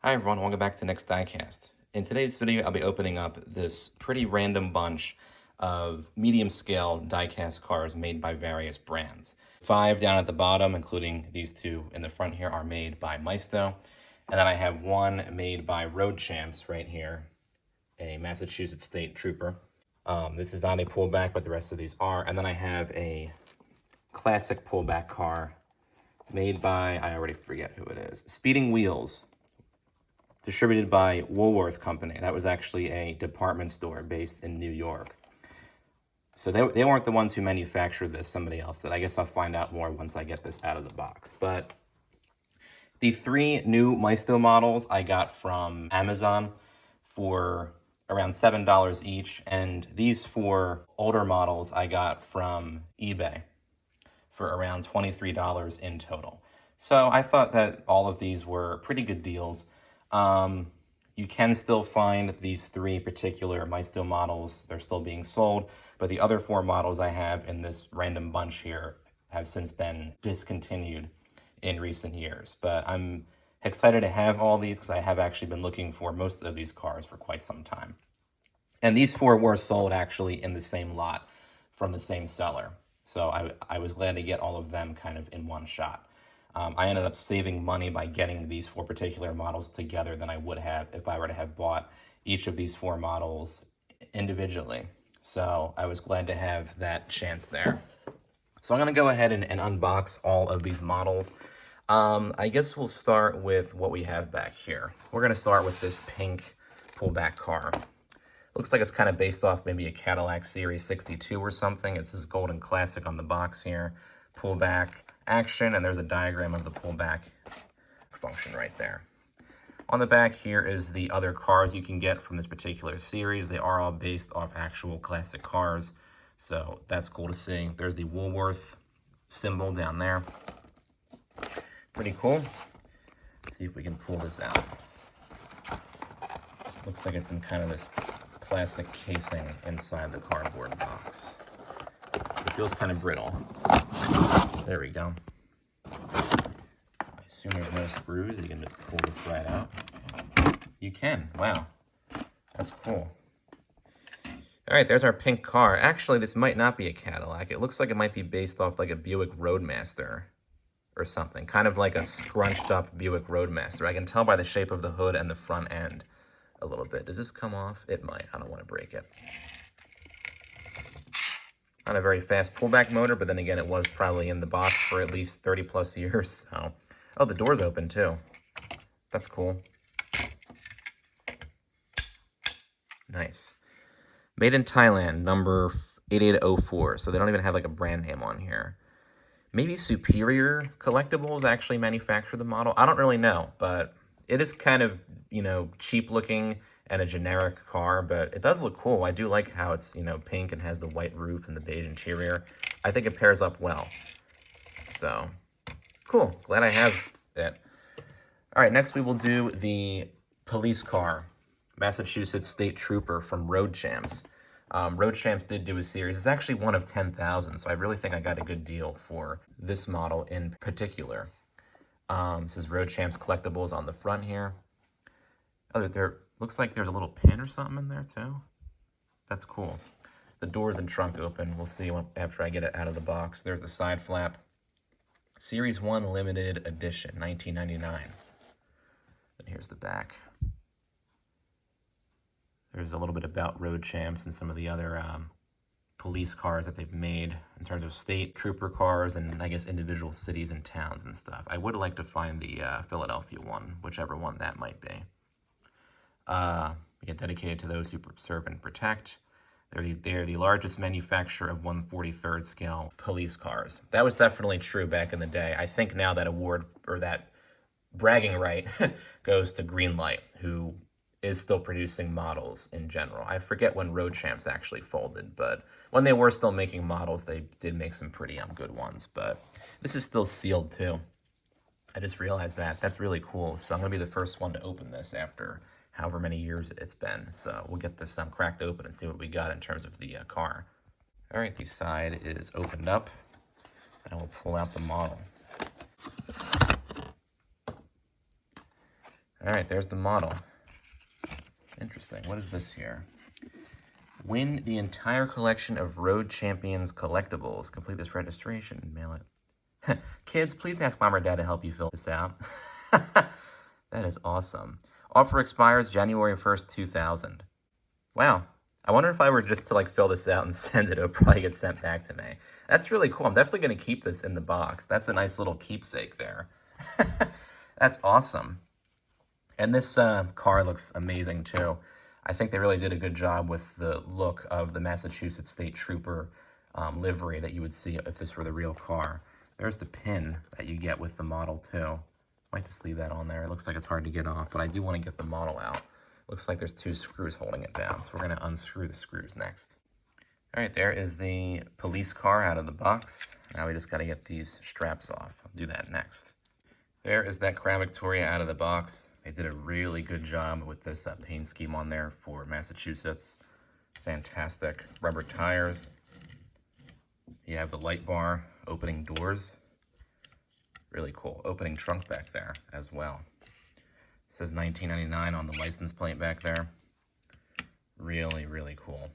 Hi everyone, welcome back to Next Diecast. In today's video, I'll be opening up this pretty random bunch of medium-scale diecast cars made by various brands. 5 down at the bottom, including these 2 in the front here, are made by Maisto. And then I have 1 made by Road Champs right here, a Massachusetts State Trooper. This is not a pullback, but the rest of these are. And then I have a classic pullback car made by, I already forget who it is, Speeding Wheels, distributed by Woolworth Company. That was actually a department store based in New York. So they weren't the ones who manufactured this, somebody else did. I guess I'll find out more once I get this out of the box. But the 3 new Maisto models I got from Amazon for around $7 each, and these 4 older models I got from eBay for around $23 in total. So I thought that all of these were pretty good deals. You can still find these 3 particular Maisto models. They're still being sold, but the other 4 models I have in this random bunch here have since been discontinued in recent years. But I'm excited to have all these because I have actually been looking for most of these cars for quite some time. And these 4 were sold actually in the same lot from the same seller. So I was glad to get all of them kind of in one shot. I ended up saving money by getting these 4 particular models together than I would have if I were to have bought each of these 4 models individually. So I was glad to have that chance there. So I'm going to go ahead and unbox all of these models. I guess we'll start with what we have back here. We're going to start with this pink pullback car. Looks like it's kind of based off maybe a Cadillac Series 62 or something. It's this golden classic on the box here. Pullback action, and there's a diagram of the pullback function right there. On the back here is the other cars you can get from this particular series. They are all based off actual classic cars, so that's cool to see. There's the Woolworth symbol down there. Pretty cool. Let's see if we can pull this out. Looks like it's in kind of this plastic casing inside the cardboard box. It feels kind of brittle. There we go. I assume there's no screws. You can just pull this right out. You can. Wow. That's cool. All right, there's our pink car. Actually, this might not be a Cadillac. It looks like it might be based off like a Buick Roadmaster or something. Kind of like a scrunched up Buick Roadmaster. I can tell by the shape of the hood and the front end a little bit. Does this come off? It might. I don't want to break it. Not a very fast pullback motor, but then again, it was probably in the box for at least 30 plus years. So, oh, the door's open too. That's cool. Nice. Made in Thailand, number 8804. So they don't even have like a brand name on here. Maybe Superior Collectibles actually manufacture the model. I don't really know, but it is kind of, cheap looking and a generic car, but it does look cool. I do like how it's, pink and has the white roof and the beige interior. I think it pairs up well. So, cool. Glad I have it. All right, next we will do the police car, Massachusetts State Trooper from Road Champs. Road Champs did do a series. It's actually one of 10,000, so I really think I got a good deal for this model in particular. This is Road Champs Collectibles on the front here. Oh, there looks like there's a little pin or something in there too. That's cool. The doors and trunk open. We'll see after I get it out of the box. There's the side flap. Series 1 Limited Edition, 1999. And here's the back. There's a little bit about Road Champs and some of the other police cars that they've made in terms of state trooper cars and I guess individual cities and towns and stuff. I would like to find the Philadelphia one, whichever one that might be. Again, dedicated to those who serve and protect. They're the largest manufacturer of 1/43rd scale police cars. That was definitely true back in the day. I think now that award or that bragging right goes to Greenlight, who is still producing models in general. I forget when Road Champs actually folded, but when they were still making models, they did make some pretty good ones. But this is still sealed too. I just realized that. That's really cool. So I'm going to be the first one to open this after however many years it's been. So we'll get this cracked open and see what we got in terms of the car. All right, the side is opened up, and we'll pull out the model. All right, there's the model. Interesting. What is this here? Win the entire collection of Road Champions collectibles. Complete this registration and mail it. Kids, please ask mom or dad to help you fill this out. That is awesome. Offer expires January 1st, 2000. Wow. I wonder if I were just to like fill this out and send it, it would probably get sent back to me. That's really cool. I'm definitely going to keep this in the box. That's a nice little keepsake there. That's awesome. And this car looks amazing too. I think they really did a good job with the look of the Massachusetts State Trooper livery that you would see if this were the real car. There's the pin that you get with the model too. Might just leave that on there. It looks like it's hard to get off, but I do want to get the model out. Looks like there's 2 screws holding it down, so we're going to unscrew the screws next. All right, there is the police car out of the box. Now we just got to get these straps off. I'll do that next. There is that Crown Victoria out of the box. They did a really good job with this paint scheme on there for Massachusetts. Fantastic. Rubber tires. You have the light bar, opening doors. Really cool. Opening trunk back there as well. It says 1999 on the license plate back there. Really, really cool.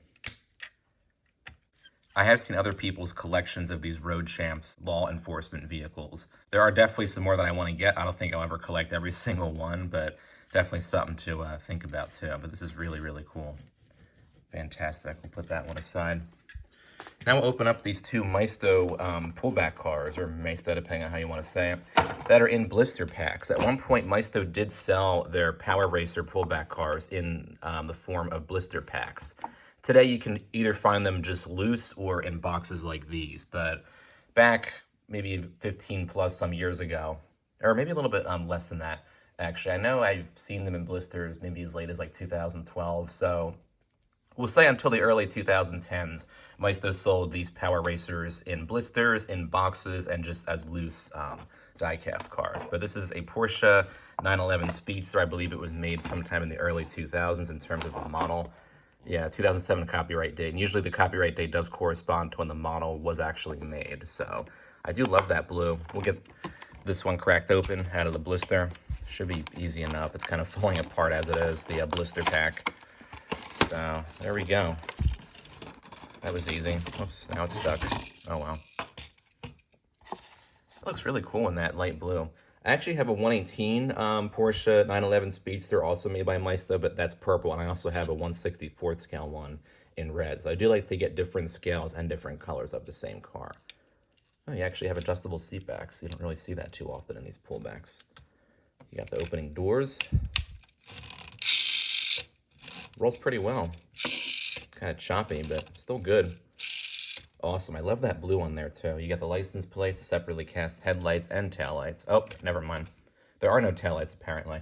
I have seen other people's collections of these Road Champs law enforcement vehicles. There are definitely some more that I want to get. I don't think I'll ever collect every single one, but definitely something to think about too. But this is really, really cool. Fantastic. We'll put that one aside. Now we'll open up these 2 Maisto pullback cars, or Maisto depending on how you want to say it, that are in blister packs. At one point, Maisto did sell their Power Racer pullback cars in the form of blister packs. Today, you can either find them just loose or in boxes like these. But back maybe 15 plus some years ago, or maybe a little bit less than that, actually. I know I've seen them in blisters maybe as late as like 2012. So we'll say until the early 2010s, Maisto sold these Power Racers in blisters, in boxes, and just as loose die-cast cars. But this is a Porsche 911 Speedster. I believe it was made sometime in the early 2000s in terms of the model. Yeah, 2007 copyright date. And usually the copyright date does correspond to when the model was actually made. So I do love that blue. We'll get this one cracked open out of the blister. Should be easy enough. It's kind of falling apart as it is, the blister pack. So there we go. That was easy. Oops, now it's stuck. Oh well. It looks really cool in that light blue. I actually have a 118 Porsche 911 Speedster, also made by Maisto, but that's purple, and I also have a 1/64 scale one in red. So I do like to get different scales and different colors of the same car. Oh, you actually have adjustable seat backs. You don't really see that too often in these pullbacks. You got the opening doors. Rolls pretty well. Kind of choppy, but still good. Awesome. I love that blue one there, too. You got the license plates, separately cast headlights and taillights. Oh, never mind. There are no taillights, apparently.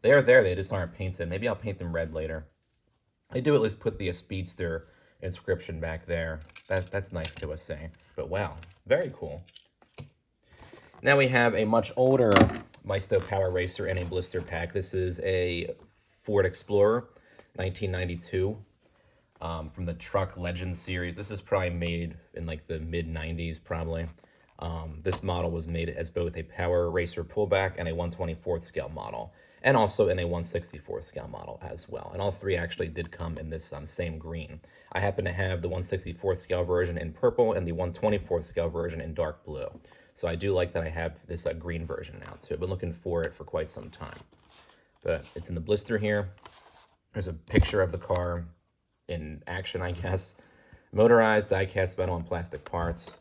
They are there. They just aren't painted. Maybe I'll paint them red later. I do at least put the Speedster inscription back there. That's nice to say. But wow, very cool. Now we have a much older Maisto Power Racer in a blister pack. This is a Ford Explorer, 1992. From the Truck Legends series. This is probably made in like the mid-90s probably. This model was made as both a Power Racer pullback and a 1/24 scale model, and also in a 1/64 scale model as well. And all 3 actually did come in this same green. I happen to have the 1/64 scale version in purple and the 1/24 scale version in dark blue. So I do like that I have this green version now too. I've been looking for it for quite some time. But it's in the blister here. There's a picture of the car in action, I guess. Motorized, die-cast metal and plastic parts.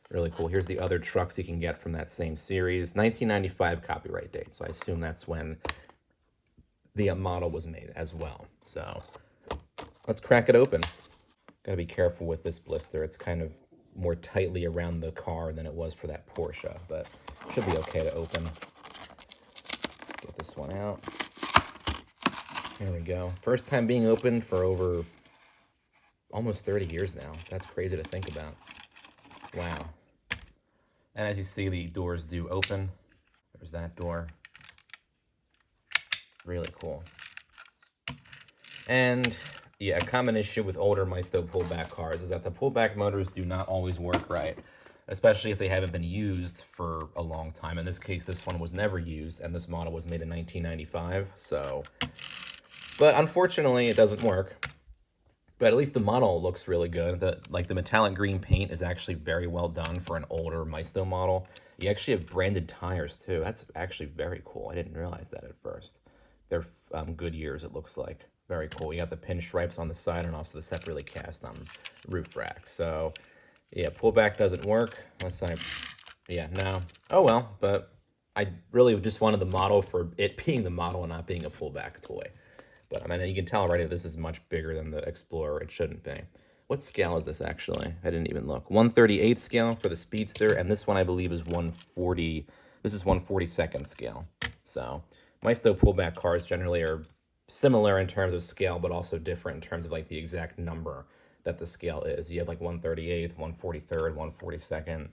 Really cool. Here's the other trucks you can get from that same series. 1995 copyright date, so I assume that's when the model was made as well. So let's crack it open. Gotta be careful with this blister. It's kind of more tightly around the car than it was for that Porsche, but should be okay to open. Let's get this one out. There we go. First time being opened for over almost 30 years now. That's crazy to think about. Wow. And as you see, the doors do open. There's that door. Really cool. And yeah, a common issue with older Maisto pullback cars is that the pullback motors do not always work right. especially if they haven't been used for a long time. In this case, this one was never used, and this model was made in 1995, so... But unfortunately, it doesn't work. But at least the model looks really good. The metallic green paint is actually very well done for an older Maisto model. You actually have branded tires, too. That's actually very cool. I didn't realize that at first. They're Goodyears, it looks like. Very cool. You got the pinstripes on the side and also the separately cast roof rack. So, yeah, pullback doesn't work. Yeah, no. Oh, well, but I really just wanted the model for it being the model and not being a pullback toy. But I mean, you can tell already this is much bigger than the Explorer. It shouldn't be. What scale is this actually? I didn't even look. 1/38 scale for the Speedster, and this one I believe is 140. This is 1/42 scale. So Maisto pullback cars generally are similar in terms of scale, but also different in terms of like the exact number that the scale is. You have like 1/38, 1/43, 1/42,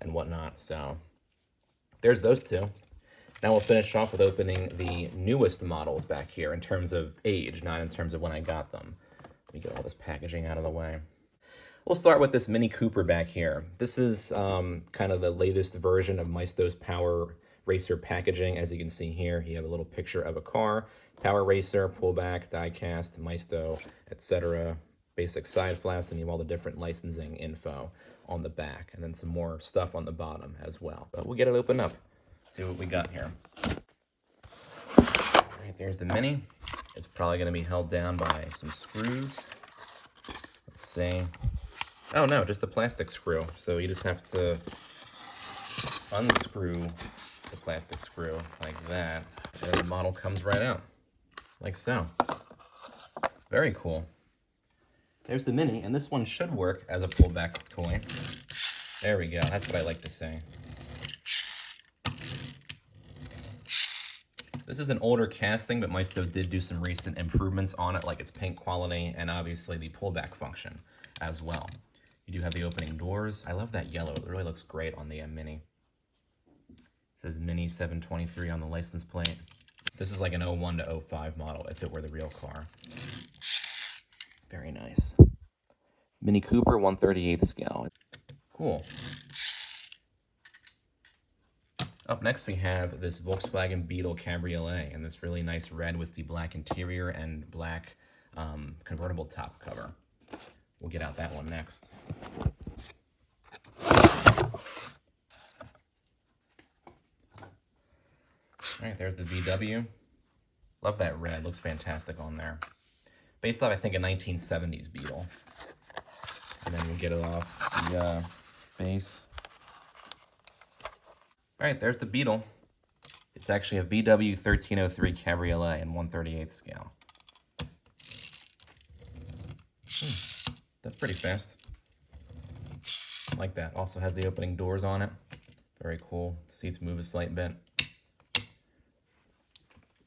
and whatnot. So there's those two. Now we'll finish off with opening the newest models back here in terms of age, not in terms of when I got them. Let me get all this packaging out of the way. We'll start with this Mini Cooper back here. This is kind of the latest version of Maisto's Power Racer packaging. As you can see here, you have a little picture of a car, Power Racer, pullback, diecast, Maisto, etc. Basic side flaps, and you have all the different licensing info on the back, and then some more stuff on the bottom as well. But we'll get it opened up. See what we got here. All right, there's the Mini. It's probably going to be held down by some screws. Let's see. Oh no, just a plastic screw. So you just have to unscrew the plastic screw like that, and the model comes right out, like so. Very cool. There's the Mini, and this one should work as a pullback toy. There we go. That's what I like to say. This is an older casting, but Maisto did do some recent improvements on it, like its paint quality and obviously the pullback function as well. You do have the opening doors. I love that yellow. It really looks great on the Mini. It says Mini 723 on the license plate. This is like an 01 to 05 model if it were the real car. Very nice. Mini Cooper 1/38 scale. Cool. Up next, we have this Volkswagen Beetle Cabriolet, and this really nice red with the black interior and black convertible top cover. We'll get out that one next. All right, there's the VW. Love that red, looks fantastic on there. Based off, I think, a 1970s Beetle. And then we'll get it off the base. All right, there's the Beetle. It's actually a VW 1303 Cabriolet in 1/38 scale. That's pretty fast. Like that. Also has the opening doors on it. Very cool. Seats move a slight bit.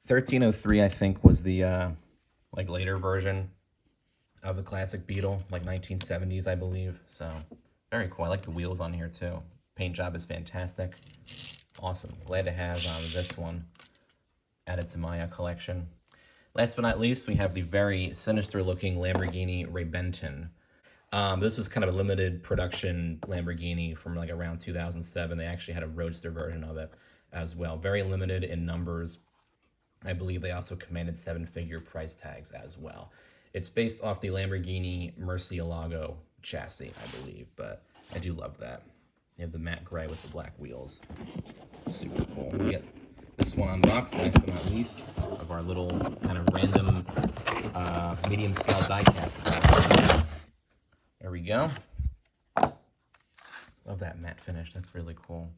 1303, I think, was the like later version of the classic Beetle, like 1970s, I believe. So very cool. I like the wheels on here too. Paint job is fantastic. Awesome. Glad to have this one added to my collection. Last but not least, we have the very sinister looking Lamborghini Ray-Benton. This was kind of a limited production Lamborghini from like around 2007. They actually had a roadster version of it as well. Very limited in numbers. I believe they also commanded 7-figure price tags as well. It's based off the Lamborghini Murcielago chassis, I believe, but I do love that. You have the matte gray with the black wheels. Super cool. We get this one unboxed, last but not least, of our little kind of random medium scale diecast. There we go. Love that matte finish. That's really cool.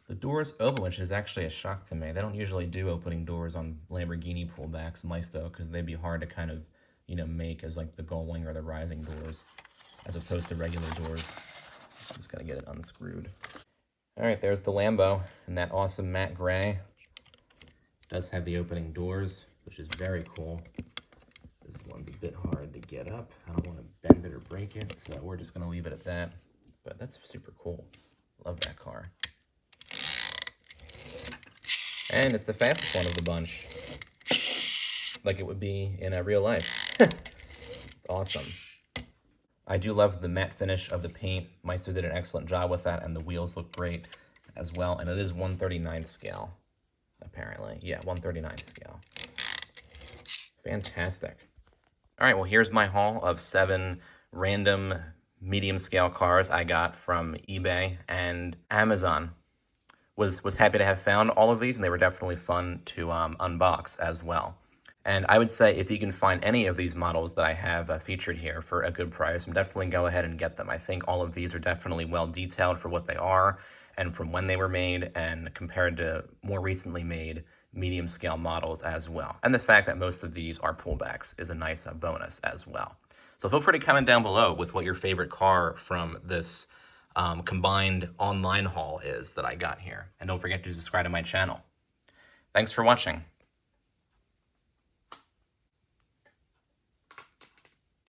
The doors open, which is actually a shock to me. They don't usually do opening doors on Lamborghini pullbacks, Maisto, because they'd be hard to kind of, you know, make as like the gullwing or the rising doors, as opposed to regular doors. Just gotta get it unscrewed. All right, there's the Lambo in that awesome matte gray. It does have the opening doors, which is very cool. This one's a bit hard to get up. I don't want to bend it or break it, so we're just gonna leave it at that. But that's super cool. Love that car. And it's the fastest one of the bunch, like it would be in real life. It's awesome. I do love the matte finish of the paint. Meister did an excellent job with that, and the wheels look great as well. And it is 1/39th scale, apparently. Yeah, 1/39th scale. Fantastic. All right, well, here's my haul of 7 random medium scale cars I got from eBay and Amazon. Was happy to have found all of these, and they were definitely fun to unbox as well. And I would say if you can find any of these models that I have featured here for a good price, definitely go ahead and get them. I think all of these are definitely well detailed for what they are and from when they were made and compared to more recently made medium scale models as well. And the fact that most of these are pullbacks is a nice bonus as well. So feel free to comment down below with what your favorite car from this combined online haul is that I got here. And don't forget to subscribe to my channel. Thanks for watching.